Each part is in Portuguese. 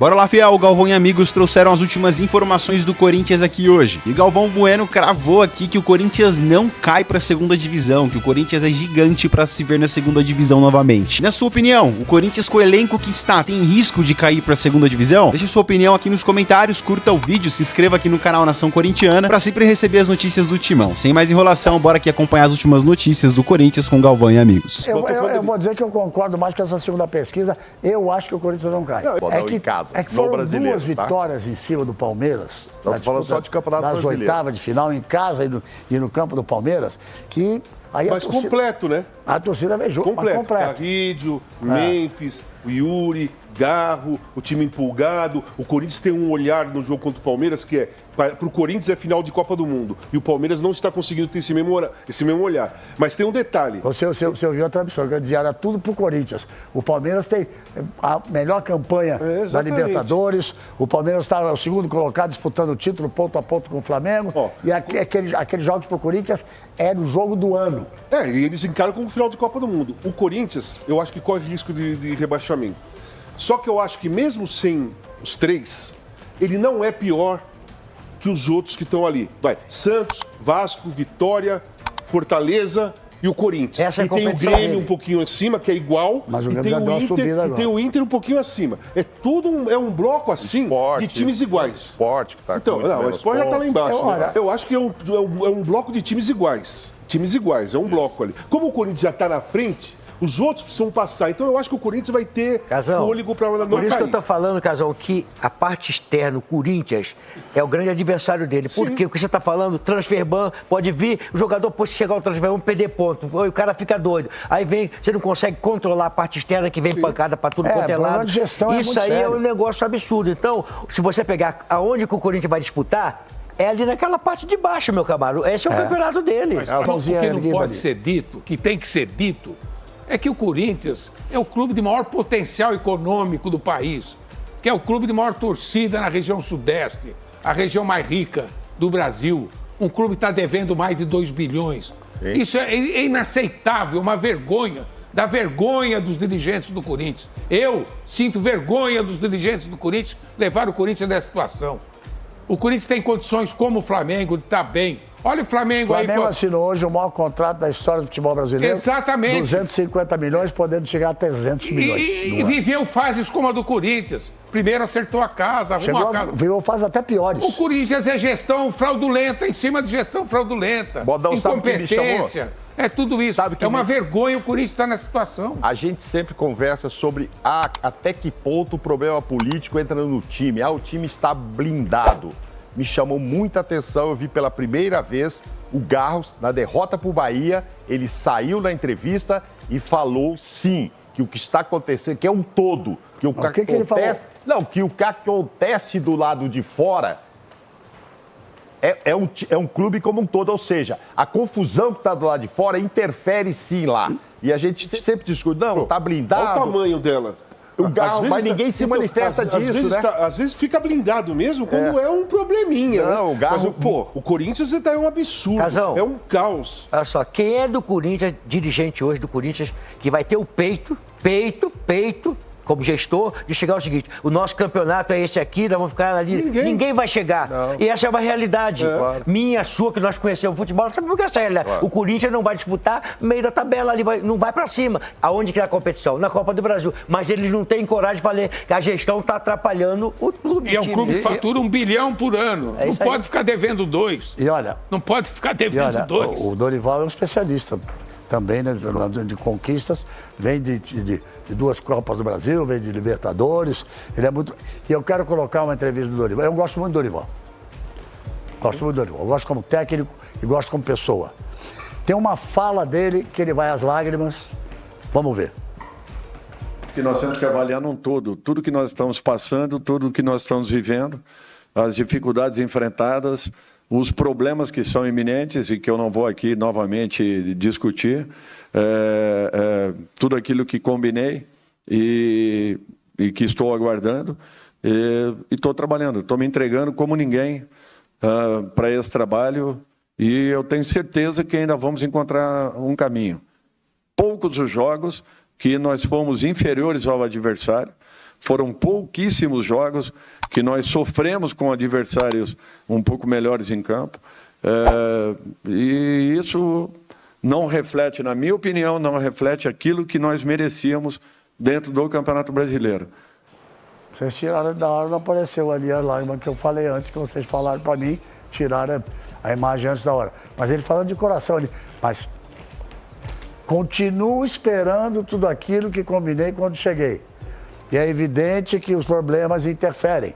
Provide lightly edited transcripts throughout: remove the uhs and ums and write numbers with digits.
Bora lá, fiel, o Galvão e amigos trouxeram as últimas informações do Corinthians aqui hoje. E Galvão Bueno cravou aqui que o Corinthians não cai pra segunda divisão, que o Corinthians é gigante pra se ver na segunda divisão novamente. Na sua opinião, o Corinthians com o elenco que está tem risco de cair pra segunda divisão? Deixe sua opinião aqui nos comentários, curta o vídeo, se inscreva aqui no canal Nação Corintiana pra sempre receber as notícias do Timão. Sem mais enrolação, bora aqui acompanhar as últimas notícias do Corinthians com Galvão e amigos. Eu vou dizer que eu concordo mais com essa segunda pesquisa. Eu acho que o Corinthians não cai. É que foram duas vitórias em cima do Palmeiras. Estamos falando só de Campeonato Brasileiro. Nas oitavas de final, em casa e no campo do Palmeiras, que... Aí mas torcida, completo, né? A torcida veio junto. Completo. Carrídio, Memphis, o Yuri, Garro, o time empolgado. O Corinthians tem um olhar no jogo contra o Palmeiras que para o Corinthians é final de Copa do Mundo. E o Palmeiras não está conseguindo ter esse mesmo olhar. Mas tem um detalhe. Você ouviu a transmissão, que eu dizia, era tudo pro Corinthians. O Palmeiras tem a melhor campanha da Libertadores. O Palmeiras está o segundo colocado disputando o título ponto a ponto com o Flamengo. E aqueles jogos pro Corinthians era o jogo do ano. E eles encaram como final de Copa do Mundo. O Corinthians, eu acho que corre risco de rebaixamento. Só que eu acho que mesmo sem os três, ele não é pior que os outros que estão ali. Santos, Vasco, Vitória, Fortaleza e o Corinthians. E tem o Grêmio um pouquinho acima, que é igual. Mas o e tem o Inter, e tem o Inter um pouquinho acima. É tudo um bloco assim de times iguais. Esporte que tá então, o Esporte já está lá embaixo. Eu acho que é um bloco de times iguais. Times iguais, é um bloco ali. Como o Corinthians já está na frente, os outros precisam passar. Então eu acho que o Corinthians vai ter fôlego para não cair. Por isso que eu estou falando, Casão, que a parte externa, o Corinthians, é o grande adversário dele. Por quê? O que você está falando, transferban, pode vir, o jogador pode chegar ao transferban, perder ponto. O cara fica doido. Aí vem, você não consegue controlar a parte externa que vem pancada para tudo quanto é lado. Isso aí é um negócio absurdo. Então, se você pegar aonde que o Corinthians vai disputar, é ali naquela parte de baixo, meu camarada. Esse é o campeonato dele. Mas o que não pode ser dito, que tem que ser dito, é que o Corinthians é o clube de maior potencial econômico do país, que é o clube de maior torcida na região sudeste, a região mais rica do Brasil. Um clube que está devendo mais de 2 bilhões. Sim. Isso é inaceitável, uma vergonha. Dá vergonha dos dirigentes do Corinthians. Eu sinto vergonha dos dirigentes do Corinthians levar o Corinthians nessa situação. O Corinthians tem condições, como o Flamengo, de estar bem. Olha o Flamengo aí. O Flamengo assinou hoje o maior contrato da história do futebol brasileiro. Exatamente. 250 milhões, podendo chegar a 300 milhões. E viveu fases como a do Corinthians. Primeiro acertou a casa, arrumou a casa. Viveu fases até piores. O Corinthians é gestão fraudulenta, em cima de gestão fraudulenta. Bodão, incompetência. É tudo isso. É uma vergonha o Corinthians estar nessa situação. A gente sempre conversa sobre até que ponto o problema político entra no time. O time está blindado. Me chamou muita atenção, eu vi pela primeira vez o Garros, na derrota para o Bahia, ele saiu na entrevista e falou, sim, que o que está acontecendo, que é um todo. Que o que ele falou? Não, que o que acontece do lado de fora é um clube como um todo, ou seja, a confusão que está do lado de fora interfere sim lá. E a gente sempre discute, não, está blindado. Olha o tamanho dela. Mas ninguém se manifesta disso, né? Às vezes fica blindado mesmo quando é um probleminha, né? O Garro... Mas, o Corinthians é um absurdo, Casão, é um caos. Olha só, quem é do Corinthians, dirigente hoje do Corinthians, que vai ter o peito, como gestor, de chegar ao seguinte, o nosso campeonato é esse aqui, nós vamos ficar ali, ninguém vai chegar. Não. E essa é uma realidade minha, sua, que nós conhecemos o futebol, sabe por que essa é a realidade? Claro. O Corinthians não vai disputar meio da tabela ali, não vai pra cima. Aonde que é a competição? Na Copa do Brasil. Mas eles não têm coragem de falar que a gestão está atrapalhando o clube. E é um clube que fatura 1 bilhão por ano. Não pode ficar devendo 2. E olha... Não pode ficar devendo 2. O Dorival é um especialista também, né, de conquistas, vem de 2 Copas do Brasil, vem de Libertadores, ele é muito... E eu quero colocar uma entrevista do Dorival, eu gosto muito do Dorival. Eu gosto como técnico e gosto como pessoa. Tem uma fala dele que ele vai às lágrimas, vamos ver. Que nós temos que avaliar num todo, tudo que nós estamos passando, tudo que nós estamos vivendo, as dificuldades enfrentadas, os problemas que são iminentes e que eu não vou aqui novamente discutir, tudo aquilo que combinei e que estou aguardando e estou trabalhando, estou me entregando como ninguém para esse trabalho e eu tenho certeza que ainda vamos encontrar um caminho. Poucos os jogos que nós fomos inferiores ao adversário, foram pouquíssimos jogos que nós sofremos com adversários um pouco melhores em campo. E isso não reflete, na minha opinião, não reflete aquilo que nós merecíamos dentro do Campeonato Brasileiro. Vocês tiraram da hora, não apareceu ali a lágrima que eu falei antes, que vocês falaram para mim, tiraram a imagem antes da hora. Mas ele falando de coração ali. Mas continuo esperando tudo aquilo que combinei quando cheguei. E é evidente que os problemas interferem.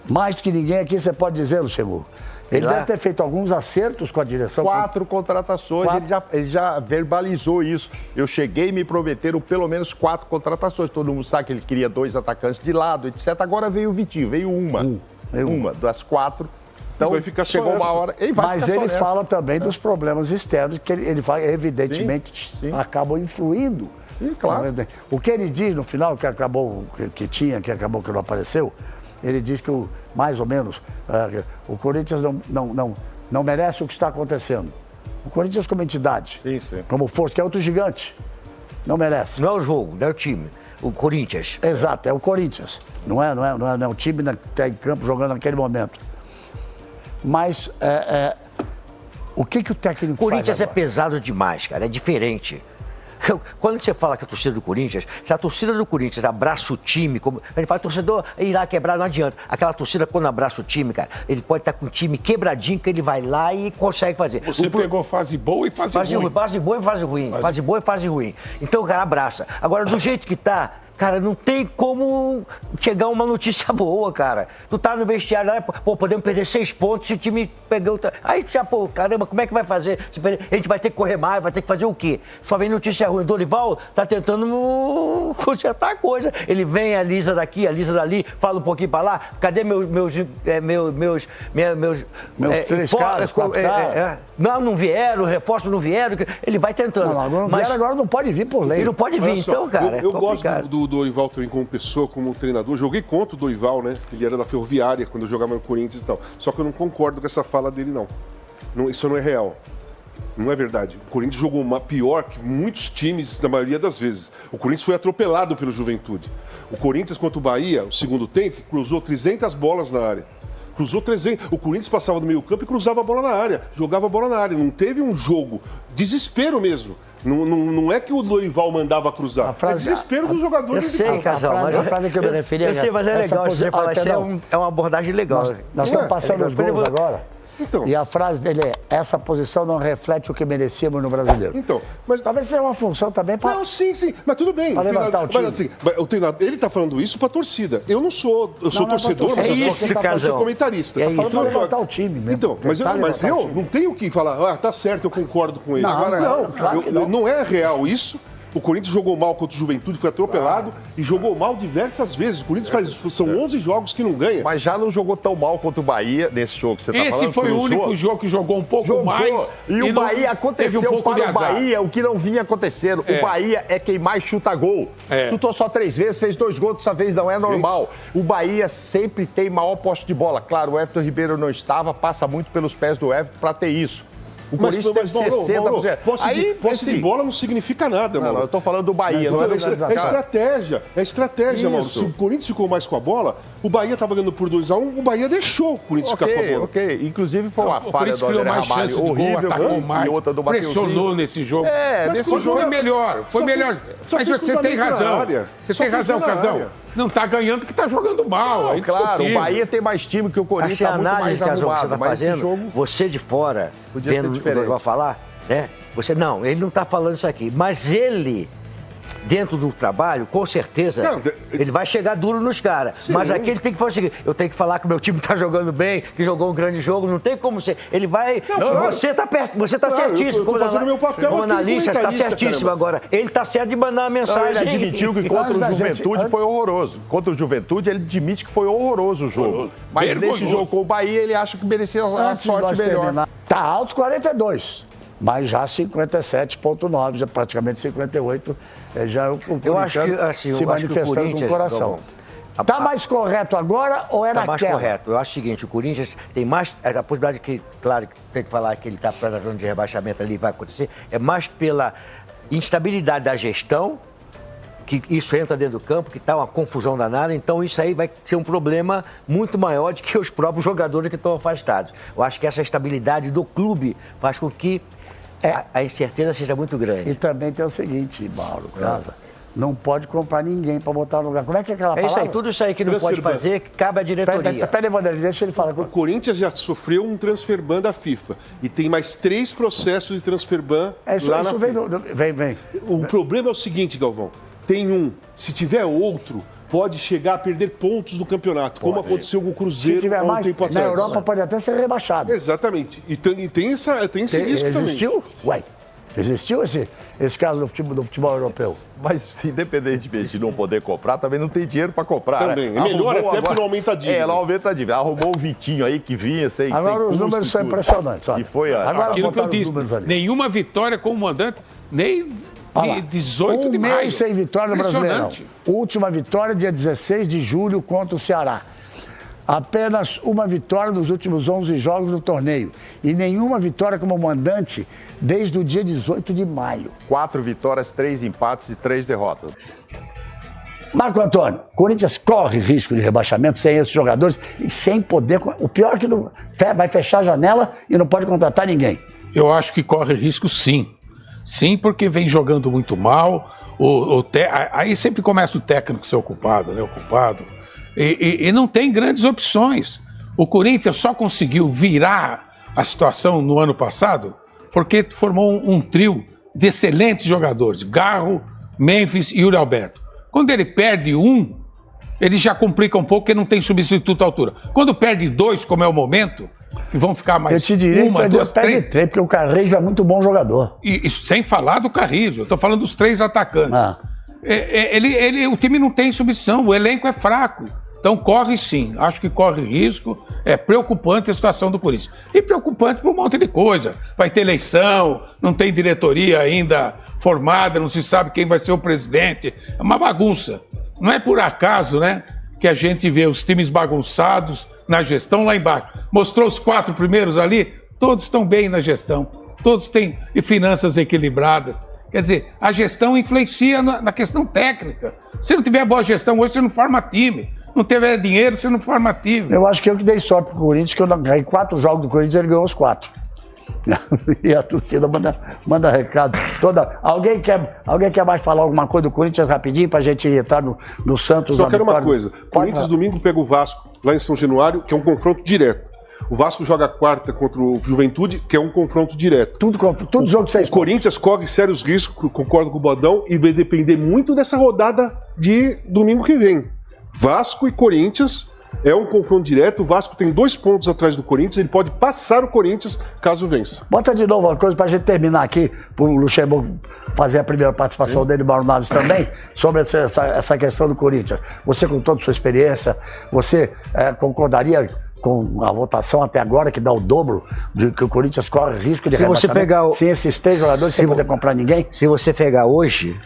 Mais do que ninguém aqui, você pode dizer, Luxemburgo. Ele deve ter feito alguns acertos com a direção. 4 contratações, ele já verbalizou isso. Eu cheguei e me prometeram pelo menos 4 contratações. Todo mundo sabe que ele queria 2 atacantes de lado, etc. Agora veio o Vitinho, veio uma das 4. Então vai ficar chegou uma hora. Mas ele fala também dos problemas externos, que ele vai, evidentemente, acabam influindo. Sim, claro. O que ele diz no final, que acabou que não apareceu, ele diz que mais ou menos o Corinthians não merece o que está acontecendo. O Corinthians como entidade, como força, que é outro gigante, não merece. Não é o jogo, não é o time. O Corinthians. Exato, é o Corinthians. Não é o time que está em campo jogando naquele momento. Mas o que o técnico faz? O Corinthians é agora? pesado demais, cara, é diferente. Quando você fala que a torcida do Corinthians, se a torcida do Corinthians abraça o time, como a gente fala, torcedor irá quebrar, não adianta. Aquela torcida, quando abraça o time, cara, ele pode estar com o time quebradinho, que ele vai lá e consegue fazer. Você pegou fase boa e fase ruim. Fase boa e fase ruim. Fase boa e fase ruim. Então o cara abraça. Agora, do jeito que tá, cara, não tem como chegar uma notícia boa, cara. Tu tá no vestiário lá, pô, podemos perder 6 pontos se o time pegou... Aí já, pô, caramba, como é que vai fazer? A gente vai ter que correr mais, vai ter que fazer o quê? Só vem notícia ruim. Dorival tá tentando consertar a coisa. Ele vem, a Lisa daqui, a Lisa dali, fala um pouquinho pra lá. Cadê meus 3 caras, 4 caras? Não vieram, reforços não vieram. Ele vai tentando. Agora não pode vir por lei. Ele não pode vir, então, cara. Eu gosto do Dorival também como pessoa, como treinador. Joguei contra o Dorival, né? Ele era da Ferroviária quando eu jogava no Corinthians e tal. Só que eu não concordo com essa fala dele, não. Isso não é real. Não é verdade. O Corinthians jogou pior que muitos times, na maioria das vezes. O Corinthians foi atropelado pelo Juventude. O Corinthians contra o Bahia, o segundo tempo, cruzou 300 bolas na área. Cruzou 300. O Corinthians passava do meio campo e cruzava a bola na área. Jogava a bola na área. Não teve um jogo. Desespero mesmo. Não é que o Dorival mandava cruzar. É desespero dos jogadores. Eu sei, Casal, mas a frase que eu me referi... Eu sei, mas é legal. Você fala, isso é uma abordagem legal. Nós estamos passando os gols agora. Então. E a frase dele é: essa posição não reflete o que merecíamos no Brasileiro. Então, mas talvez seja uma função também para... Não, sim, mas tudo bem. Para levantar o time. Mas assim, o treinador, ele está falando isso para a torcida. Eu não sou, sou torcedor, mas eu sou comentarista. É isso, para levantar o time mesmo. Então, mas eu não tenho que falar, tá certo, eu concordo com ele. Não é real isso. O Corinthians jogou mal contra o Juventude, foi atropelado e jogou mal diversas vezes. O Corinthians são 11 jogos que não ganha. Mas já não jogou tão mal contra o Bahia nesse jogo que você está falando. Esse foi o único jogo que jogou um pouco mais. E o Bahia aconteceu para o Bahia o que não vinha acontecendo. O Bahia é quem mais chuta gol. Chutou só 3 vezes, fez 2 gols, dessa vez não é normal. O Bahia sempre tem maior posse de bola. Claro, o Everton Ribeiro não estava, passa muito pelos pés do Everton para ter isso. O Corinthians tem 60%. Posse de bola não significa nada, mano. Eu tô falando do Bahia. É estratégia, mano. Se o Corinthians ficou mais com a bola, o Bahia tava ganhando por 2-1, o Bahia deixou o Corinthians ficar com a bola. Ok. Inclusive foi uma falha do André Ramalho horrível, e outra do Mateuzinho. Pressionou nesse jogo. Nesse jogo foi melhor. Foi melhor. Mas você tem razão. Você tem razão, Casão. Não tá ganhando porque tá jogando mal. Não, claro, o Bahia tem mais time que o Corinthians, tá muito mais arrumado. Que você tá fazendo, você de fora, vendo o Dorival falar, né? Ele não tá falando isso aqui, mas ele, dentro do trabalho, com certeza, ele vai chegar duro nos caras. Mas aqui ele tem que falar o seguinte: eu tenho que falar que o meu time tá jogando bem, que jogou um grande jogo, não tem como ser. Ele vai. Você tá certíssimo. Eu tô fazendo meu papel como analista, tá certíssimo agora. Ele tá certo de mandar uma mensagem. Ele admitiu que contra o Juventude foi horroroso. Contra o Juventude, ele admite que foi horroroso o jogo. Mas nesse jogo com o Bahia, ele acha que merecia a sorte melhor. Tá alto 42. Mas já 57,9, já praticamente 58, já o Corinthians se manifestando com o coração. Está mais correto agora ou era mais correto. Eu acho o seguinte, o Corinthians tem mais... A possibilidade que, claro, tem que falar que ele está para a zona de rebaixamento ali, vai acontecer, é mais pela instabilidade da gestão, que isso entra dentro do campo, que está uma confusão danada, então isso aí vai ser um problema muito maior do que os próprios jogadores que estão afastados. Eu acho que essa estabilidade do clube faz com que a incerteza seja muito grande. E também tem o seguinte, Mauro, Casa, não pode comprar ninguém para botar no lugar. Como é que é aquela palavra? É isso aí, tudo isso aí que não pode fazer, que cabe à diretoria. Peraí, Vanderlei, deixa ele falar. O Corinthians já sofreu um transfer ban da FIFA e tem mais 3 processos de transfer ban lá na FIFA. Vem. O problema é o seguinte, Galvão, tem um, se tiver outro, pode chegar a perder pontos no campeonato, como aconteceu com o Cruzeiro há um tempo atrás. Na Europa pode até ser rebaixado. Exatamente. E tem esse risco também. Existiu esse caso do futebol europeu? Mas, independentemente de não poder comprar, também não tem dinheiro para comprar. Também. Né? É melhor até porque não aumenta a dívida. Não aumenta a dívida. Arrumou o Vitinho aí que vinha sem Agora os números são impressionantes. Olha. E foi agora aquilo que eu disse. Nenhuma vitória como mandante, nem 18 de maio. Um mês sem vitória no Brasileirão. Última vitória, dia 16 de julho, contra o Ceará. Apenas uma vitória nos últimos 11 jogos do torneio. E nenhuma vitória como mandante desde o dia 18 de maio. 4 vitórias, 3 empates e 3 derrotas. Marco Antônio, Corinthians corre risco de rebaixamento sem esses jogadores e sem poder... O pior é que vai fechar a janela e não pode contratar ninguém. Eu acho que corre risco, sim. Sim, porque vem jogando muito mal. Aí sempre começa o técnico a ser ocupado, né? E não tem grandes opções. O Corinthians só conseguiu virar a situação no ano passado porque formou um trio de excelentes jogadores, Garro, Memphis e Yuri Alberto. Quando ele perde um, ele já complica um pouco porque não tem substituto à altura. Quando perde 2, como é o momento, que vão ficar mais eu te diria uma, que 2, 3... porque o Carrejo é muito bom jogador. E sem falar do Carrizo, eu estou falando dos 3 atacantes. O time não tem substituição, o elenco é fraco. Então corre sim, acho que corre risco, é preocupante a situação do Corinthians. E preocupante por um monte de coisa. Vai ter eleição, não tem diretoria ainda formada, não se sabe quem vai ser o presidente. É uma bagunça. Não é por acaso, né, que a gente vê os times bagunçados na gestão lá embaixo. Mostrou os 4 primeiros ali, todos estão bem na gestão, todos têm finanças equilibradas. Quer dizer, a gestão influencia na questão técnica. Se não tiver boa gestão hoje, você não forma time. Não tiver dinheiro, você não forma time. Eu acho que eu que dei sorte pro Corinthians, que eu ganhei 4 jogos do Corinthians, ele ganhou os 4. E a torcida manda recado. Alguém quer mais falar alguma coisa do Corinthians rapidinho pra gente entrar no Santos? Só quero uma coisa. Corinthians domingo pega o Vasco lá em São Januário, que é um confronto direto. O Vasco joga quarta contra o Juventude, que é um confronto direto. Tudo jogo de 6 pontos. O Corinthians corre sérios riscos, concordo com o Bodão, e vai depender muito dessa rodada de domingo que vem. Vasco e Corinthians é um confronto direto. O Vasco tem 2 pontos atrás do Corinthians. Ele pode passar o Corinthians caso vença. Bota de novo uma coisa pra gente terminar aqui, pro Luxemburgo fazer a primeira participação dele, Mauro Naves também, sobre essa questão do Corinthians. Você, com toda a sua experiência, você concordaria com a votação até agora, que dá o dobro de que o Corinthians corre risco de rebaixamento sem esses 3 jogadores, sem poder comprar ninguém? Se você pegar hoje,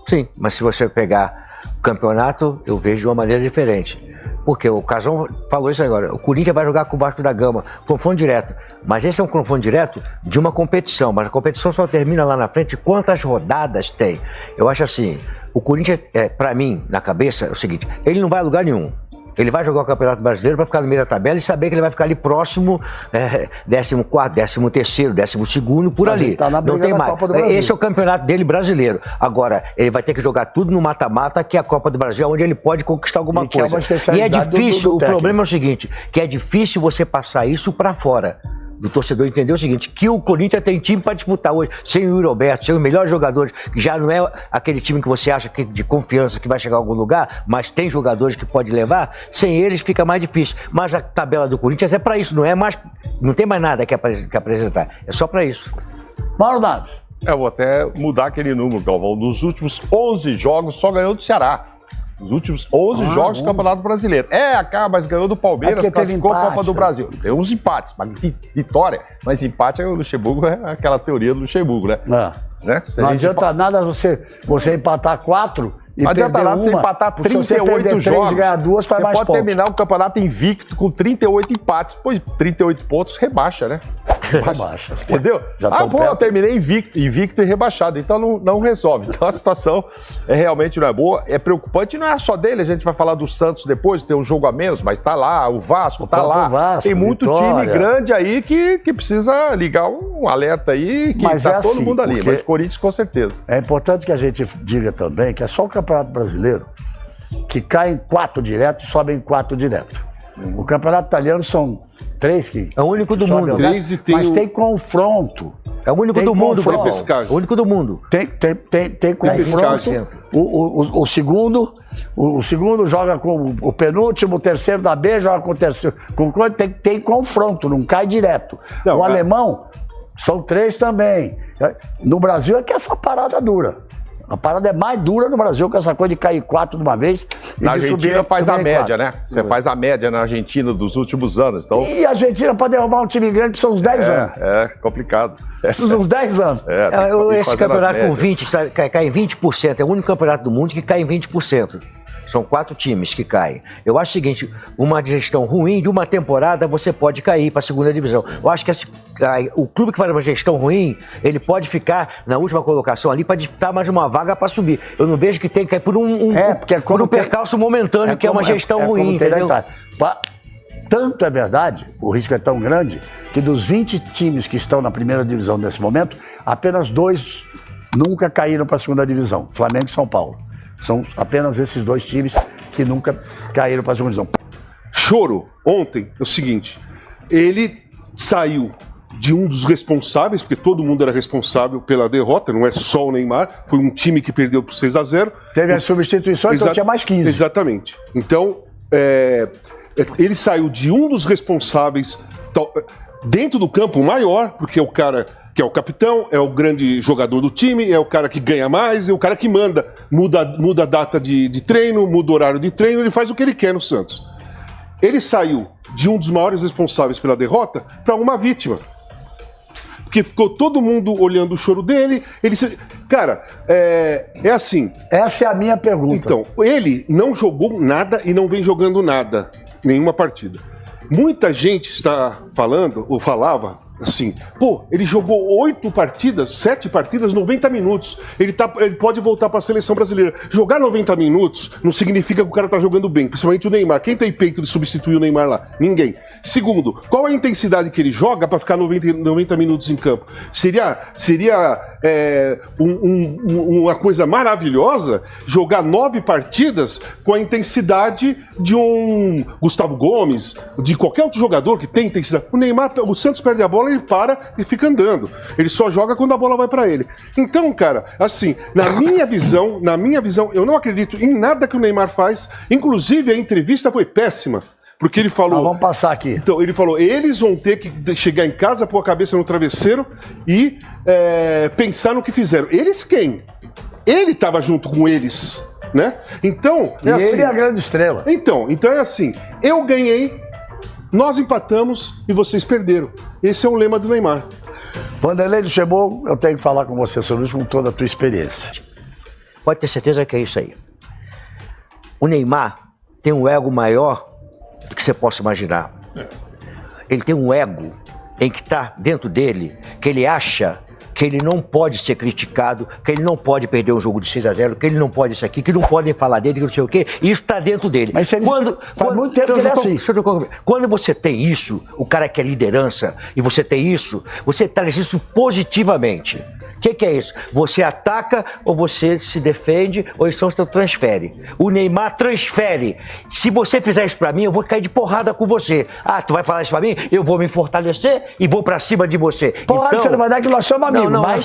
sim, mas se você pegar o campeonato, eu vejo de uma maneira diferente. Porque o Casão falou isso agora. O Corinthians vai jogar com o Vasco da Gama, confronto direto. Mas esse é um confronto direto de uma competição. Mas a competição só termina lá na frente quantas rodadas tem. Eu acho assim, o Corinthians, pra mim, na cabeça, é o seguinte, ele não vai a lugar nenhum. Ele vai jogar o Campeonato Brasileiro para ficar no meio da tabela e saber que ele vai ficar ali próximo, 14º, 13º, 12º, por ali. Tá na não tem mais. Esse é o campeonato dele brasileiro. Agora, ele vai ter que jogar tudo no mata-mata, que é a Copa do Brasil, onde ele pode conquistar alguma coisa. E é difícil, o problema é o seguinte, que é difícil você passar isso para fora. Do torcedor entender o seguinte, que o Corinthians tem time para disputar hoje, sem o Yuri Alberto, sem os melhores jogadores, que já não é aquele time que você acha que de confiança que vai chegar a algum lugar, mas tem jogadores que pode levar, sem eles fica mais difícil. Mas a tabela do Corinthians é para isso, não tem mais nada que apresentar, é só para isso. Mauro Naves. Eu vou até mudar aquele número, Galvão. Nos últimos 11 jogos, só ganhou do Ceará. Os últimos 11 jogos do Campeonato Brasileiro. mas ganhou do Palmeiras, classificou a Copa do Brasil. Tem uns empates, mas vitória. Mas empate é o Luxemburgo, é aquela teoria do Luxemburgo, né? Não adianta nada você empatar 4 e não adianta nada você empatar 38 jogos. Ganhar 2, você pode terminar o campeonato invicto com 38 empates. Pois 38 pontos rebaixa, né? baixa. Entendeu? Já Pô, eu perto. terminei invicto e rebaixado, então não resolve. Então a situação realmente não é boa, é preocupante, não é só dele, a gente vai falar do Santos depois, tem um jogo a menos, mas tá lá, o Vasco tá lá. Vasco, Tem muito Vitória. time grande aí que precisa ligar um alerta aí, que Mas tá é todo assim, mundo ali, porque- mas o Corinthians com certeza. É importante que a gente diga também que é só o Campeonato Brasileiro que cai em 4 direto e sobe em 4 direto. O Campeonato Italiano são 3 que. É o único do sobem mundo. ao décimo, 3 e tem mas o- tem confronto. É o único Tem do mundo, confronto. Paulo. Pescagem. O único do mundo. Tem confronto. pescagem. O segundo joga com o penúltimo, o terceiro da B joga com o terceiro. Tem confronto, não cai direto. Não, o alemão são 3 também. No Brasil é que essa parada dura. A parada é mais dura no Brasil que essa coisa de cair 4 de uma vez e Na de Argentina subir faz a também média, 4. né? Você faz a média na Argentina dos últimos anos, então E a Argentina, para derrubar um time grande, precisa uns 10 anos. é complicado. Precisa uns 10 anos. Tem que ir Esse fazendo as campeonato com médias. 20, cai em 20%. É o único campeonato do mundo que cai em 20%. São 4 times que caem. Eu acho o seguinte, uma gestão ruim de uma temporada, você pode cair para a segunda divisão. Eu acho que o clube que faz uma gestão ruim, ele pode ficar na última colocação ali para disputar mais uma vaga para subir. Eu não vejo que tem que cair por porque é por como um percalço momentâneo, que é uma gestão ruim, como tem entendeu? detalhe. Tanto é verdade, o risco é tão grande, que dos 20 times que estão na primeira divisão nesse momento, apenas 2 nunca caíram para a segunda divisão, Flamengo e São Paulo. São apenas esses 2 times que nunca caíram para a segunda divisão. Choro, ontem, é o seguinte, ele saiu de um dos responsáveis, porque todo mundo era responsável pela derrota, não é só o Neymar, foi um time que perdeu por 6-0. Teve as substituições, então tinha mais 15. Exatamente. Então, ele saiu de um dos responsáveis, dentro do campo maior, porque é o cara que é o capitão, é o grande jogador do time, é o cara que ganha mais, é o cara que muda a data de treino, muda o horário de treino, ele faz o que ele quer no Santos. Ele saiu de um dos maiores responsáveis pela derrota para uma vítima. Porque ficou todo mundo olhando o choro dele. Cara, é assim. Essa é a minha pergunta. Então, ele não jogou nada e não vem jogando nada, nenhuma partida. Muita gente está falando, ou falava, assim, pô, ele jogou 7 partidas, 90 minutos. Ele pode voltar para a seleção brasileira. Jogar 90 minutos não significa que o cara tá jogando bem, principalmente o Neymar. Quem tem peito de substituir o Neymar lá? Ninguém. Segundo, qual a intensidade que ele joga para ficar 90 minutos em campo? Seria uma coisa maravilhosa jogar 9 partidas com a intensidade de um Gustavo Gomes, de qualquer outro jogador que tem intensidade. O Neymar, o Santos perde a bola, ele para e fica andando. Ele só joga quando a bola vai para ele. Então, cara, assim, na minha visão, eu não acredito em nada que o Neymar faz. Inclusive, a entrevista foi péssima. Porque ele falou... Vamos passar aqui. Então, ele falou, eles vão ter que chegar em casa, pôr a cabeça no travesseiro e pensar no que fizeram. Eles quem? Ele estava junto com eles, né? Então, E ele é a grande estrela. Então é assim, eu ganhei, nós empatamos e vocês perderam. Esse é o lema do Neymar. Vanderlei Luxemburgo, eu tenho que falar com você sobre isso com toda a tua experiência. Pode ter certeza que é isso aí. O Neymar tem um ego maior do que você possa imaginar. Ele tem um ego em que está dentro dele, que ele acha que ele não pode ser criticado, que ele não pode perder um jogo de 6-0, que ele não pode isso aqui, que não podem falar dele, que não sei o quê. Isso está dentro dele. Mas faz muito tempo que ele é assim. Quando você tem isso, o cara que é liderança, e você tem isso, você traz isso positivamente. O que é isso? Você ataca ou você se defende, ou então você transfere. O Neymar transfere. Se você fizer isso pra mim, eu vou cair de porrada com você. Ah, tu vai falar isso pra mim? Eu vou me fortalecer e vou pra cima de você. Porrada então, você não vai dar que nós somos amigos, não, mas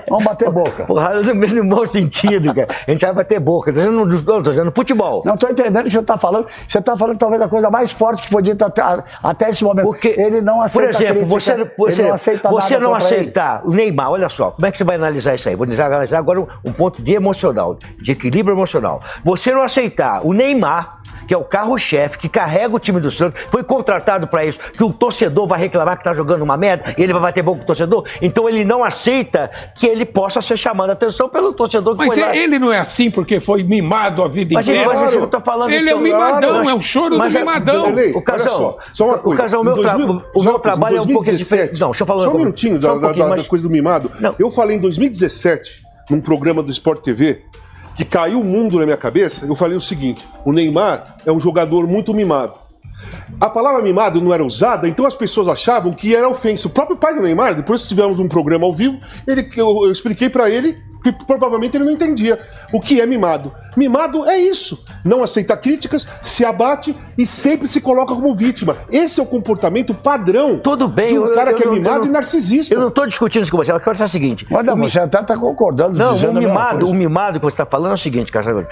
vamos bater boca. Porrada no mau sentido, cara. A gente vai bater boca. Tô dizendo futebol. Não estou entendendo o que você está falando. Você está falando talvez da coisa mais forte que foi dita até esse momento. Porque ele não aceita por exemplo, crítica, você ele não aceita você nada não contra ele. aceitar o Neymar, olha só, como é que você vai analisar isso aí? Vou analisar agora um ponto de emocional, de equilíbrio emocional. Você não aceitar o Neymar, que é o carro-chefe, que carrega o time do Santos, foi contratado para isso, que o torcedor vai reclamar que tá jogando uma merda e ele vai bater boca com o torcedor, então ele não aceita que ele possa ser chamado a atenção pelo torcedor que Mas foi lá. ele não é assim porque foi mimado a vida Mas inteira. eu tô falando, ele é o mimadão, é o choro do mimadão. Vanderlei, O Casão, olha só uma coisa. o meu trabalho é um pouco diferente. Não, deixa eu falar só um minutinho da coisa do mimado. Não. Eu falei em 2017, num programa do Sport TV, que caiu o mundo na minha cabeça, eu falei o seguinte: o Neymar é um jogador muito mimado. A palavra mimado não era usada, então as pessoas achavam que era ofensa. O próprio pai do Neymar, depois que tivemos um programa ao vivo, eu expliquei pra ele que provavelmente ele não entendia o que é mimado. Mimado é isso, não aceita críticas, se abate e sempre se coloca como vítima. Esse é o comportamento padrão Tudo bem, de um cara que é mimado e narcisista. Eu não estou discutindo isso com você, eu quero dizer o seguinte. Olha, você até está concordando. Não, dizendo o mimado que você está falando é o seguinte, Casagão.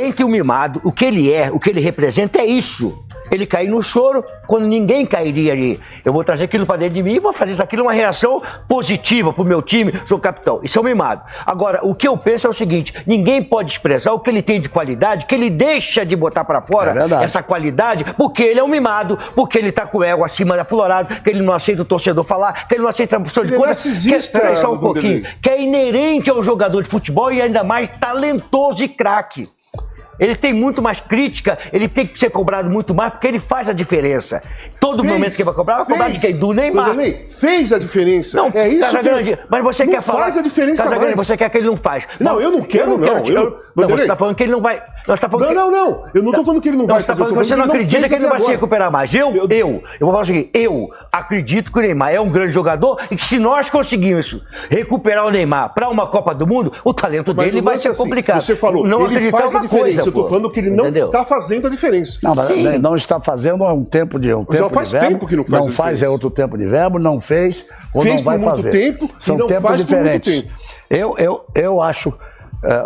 Entre o mimado, o que ele é, o que ele representa é isso. Ele cair no choro quando ninguém cairia ali. Eu vou trazer aquilo para dentro de mim e vou fazer isso aquilo uma reação positiva pro meu time, sou capitão. Isso é um mimado. Agora, o que eu penso é o seguinte: ninguém pode expressar o que ele tem de qualidade, que ele deixa de botar para fora essa qualidade, porque ele é um mimado, porque ele tá com o ego acima da florada, que ele não aceita o torcedor falar, que ele não aceita a pessoa de coisa. Peraí só um pouquinho. Que é inerente ao jogador de futebol e ainda mais talentoso e craque. Ele tem muito mais crítica, ele tem que ser cobrado muito mais, porque ele faz a diferença. Todo momento que ele vai cobrar de quem? Do Neymar. Vanderlei, fez a diferença. Não, é isso Casagrande, mas você quer falar... faz a diferença mais. Você quer que ele não faz. Não, eu não quero, não. Você está falando que ele não vai... Não. Eu não estou falando que ele não vai fazer. Você está falando que você não acredita que ele vai se recuperar mais. Eu vou falar o seguinte: eu acredito que o Neymar é um grande jogador e que se nós conseguirmos recuperar o Neymar para uma Copa do Mundo, o talento dele vai ser complicado. Você falou, não ele faz a diferença. Eu estou falando que ele não está fazendo a diferença. Não está fazendo há um tempo de verbo. Já faz tempo que não faz. Não faz é outro tempo de verbo, não fez ou fez não vai por muito fazer. Tempo, são e não tempos faz diferentes. Por muito tempo. Eu acho,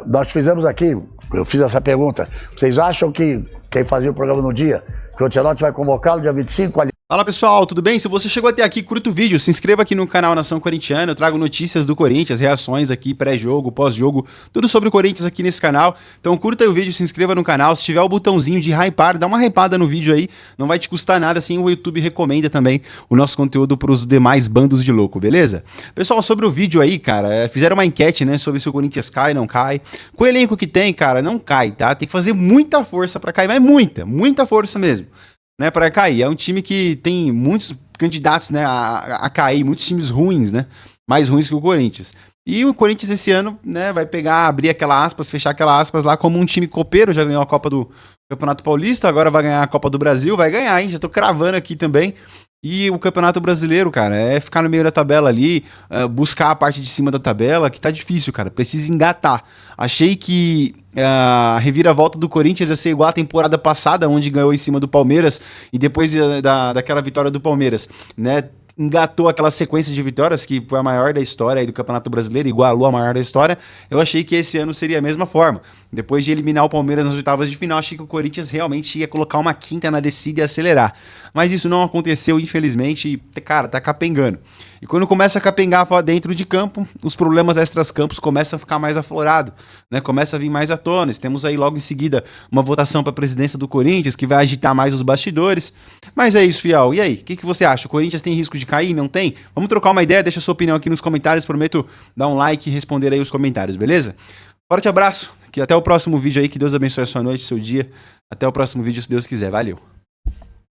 nós fizemos aqui, eu fiz essa pergunta. Vocês acham que quem fazia o programa no dia, que o Ancelotti vai convocá-lo dia 25 ali? Fala pessoal, tudo bem? Se você chegou até aqui, curta o vídeo, se inscreva aqui no canal Nação Corintiana, eu trago notícias do Corinthians, reações aqui, pré-jogo, pós-jogo, tudo sobre o Corinthians aqui nesse canal. Então curta aí o vídeo, se inscreva no canal, se tiver o botãozinho de hypar, dá uma hypada no vídeo aí, não vai te custar nada, assim o YouTube recomenda também o nosso conteúdo para os demais bandos de louco, beleza? Pessoal, sobre o vídeo aí, cara, fizeram uma enquete, né, sobre se o Corinthians cai, não cai. Com o elenco que tem, cara, não cai, tá? Tem que fazer muita força para cair, mas muita força mesmo. Né, para cair. É um time que tem muitos candidatos, né, a cair, muitos times ruins, né, mais ruins que o Corinthians. E o Corinthians esse ano, né, vai pegar, abrir aquela aspas, fechar aquela aspas lá como um time copeiro, já ganhou a Copa do Campeonato Paulista, agora vai ganhar a Copa do Brasil, vai ganhar, hein, já tô cravando aqui também. E o Campeonato Brasileiro, cara, é ficar no meio da tabela ali, buscar a parte de cima da tabela, que tá difícil, cara, precisa engatar. Achei que a reviravolta do Corinthians ia ser igual a temporada passada, onde ganhou em cima do Palmeiras, e depois daquela vitória do Palmeiras, né, engatou aquela sequência de vitórias, que foi a maior da história aí do Campeonato Brasileiro, igualou a maior da história. Eu achei que esse ano seria a mesma forma. Depois de eliminar o Palmeiras nas oitavas de final, achei que o Corinthians realmente ia colocar uma quinta na descida e acelerar. Mas isso não aconteceu, infelizmente, e, cara, tá capengando. E quando começa a capengar dentro de campo, os problemas extras-campos começam a ficar mais aflorados, né? Começa a vir mais à tona. Temos aí logo em seguida uma votação para a presidência do Corinthians, que vai agitar mais os bastidores. Mas é isso, Fiel. E aí, o que você acha? O Corinthians tem risco de cair? Não tem? Vamos trocar uma ideia, deixa a sua opinião aqui nos comentários. Prometo dar um like e responder aí os comentários, beleza? Forte abraço, que até o próximo vídeo aí, que Deus abençoe a sua noite, seu dia. Até o próximo vídeo, se Deus quiser. Valeu!